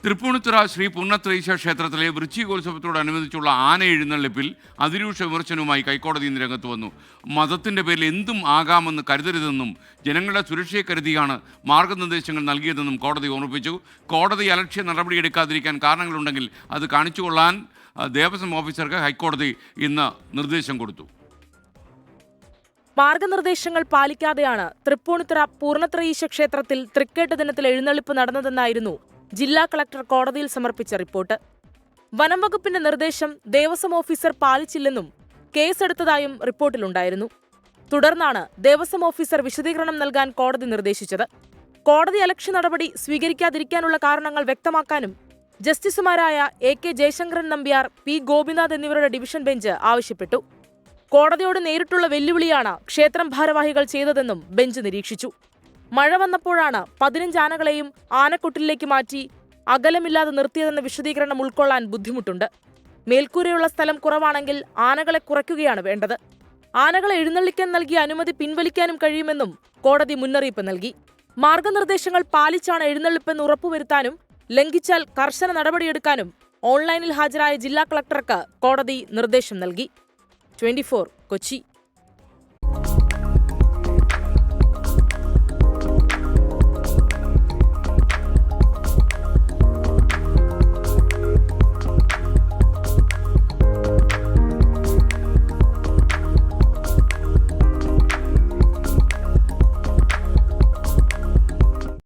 തൃപ്പൂണിത്തുറ ശ്രീ പൂർണ്ണത്രയീശ ക്ഷേത്രത്തിലെ വൃശ്ചികോത്സവത്തോടനുബന്ധിച്ചുള്ള ആന എഴുന്നള്ളിപ്പിൽ അതിരൂക്ഷ വിമർശനവുമായി ഹൈക്കോടതി ഇന്ന് രംഗത്ത് വന്നു. മതത്തിൻ്റെ പേരിൽ എന്തും ആകാമെന്ന് കരുതരുതെന്നും ജനങ്ങളുടെ സുരക്ഷയെ കരുതിയാണ് മാർഗനിർദ്ദേശങ്ങൾ നൽകിയതെന്നും കോടതി ഓർമ്മിപ്പിച്ചു. കോടതി അലക്ഷ്യ നടപടിയെടുക്കാതിരിക്കാൻ കാരണങ്ങളുണ്ടെങ്കിൽ അത് കാണിച്ചുകൊള്ളാൻ ദേവസ്വം ഓഫീസർക്ക് ഹൈക്കോടതി ഇന്ന് നിർദ്ദേശം കൊടുത്തു. മാർഗനിർദ്ദേശങ്ങൾ പാലിക്കാതെയാണ് തൃപ്പൂണിത്തുറ പൂർണ്ണത്രയീശ ക്ഷേത്രത്തിൽ തൃക്കേട്ട് ദിനത്തിൽ എഴുന്നള്ളിപ്പ് നടന്നതെന്നായിരുന്നു ജില്ലാ കളക്ടർ കോടതിയിൽ സമർപ്പിച്ച റിപ്പോർട്ട്. വനം വകുപ്പിന്റെ നിർദ്ദേശം ദേവസ്വം ഓഫീസർ പാലിച്ചില്ലെന്നും കേസെടുത്തതായും റിപ്പോർട്ടിലുണ്ടായിരുന്നു. തുടർന്നാണ് ദേവസ്വം ഓഫീസർ വിശദീകരണം നൽകാൻ കോടതി നിർദ്ദേശിച്ചത്. കോടതി അലക്ഷ്യ നടപടി സ്വീകരിക്കാതിരിക്കാനുള്ള കാരണങ്ങൾ വ്യക്തമാക്കാനും ജസ്റ്റിസുമാരായ AK ജയശങ്കരൻ നമ്പ്യാർ, P ഗോപിനാഥ് എന്നിവരുടെ ഡിവിഷൻ ബെഞ്ച് ആവശ്യപ്പെട്ടു. കോടതിയോട് നേരിട്ടുള്ള വെല്ലുവിളിയാണ് ക്ഷേത്രം ഭാരവാഹികൾ ചെയ്തതെന്നും ബെഞ്ച് നിരീക്ഷിച്ചു. മഴ വന്നപ്പോഴാണ് 15 ആനകളെയും ആനക്കൊട്ടിലേക്ക് മാറ്റി അകലമില്ലാതെ നിർത്തിയതെന്ന വിശദീകരണം ഉൾക്കൊള്ളാൻ ബുദ്ധിമുട്ടുണ്ട്. മേൽക്കൂരയുള്ള സ്ഥലം കുറവാണെങ്കിൽ ആനകളെ കുറയ്ക്കുകയാണ് വേണ്ടത്. ആനകളെ എഴുന്നള്ളിക്കാൻ നൽകിയ അനുമതി പിൻവലിക്കാനും കഴിയുമെന്നും കോടതി മുന്നറിയിപ്പ് നൽകി. മാർഗനിർദ്ദേശങ്ങൾ പാലിച്ചാണ് എഴുന്നള്ളിപ്പെന്ന് ഉറപ്പുവരുത്താനും ലംഘിച്ചാൽ കർശന നടപടിയെടുക്കാനും ഓൺലൈനിൽ ഹാജരായ ജില്ലാ കളക്ടർക്ക് കോടതി നിർദ്ദേശം നൽകി. 24 കൊച്ചി.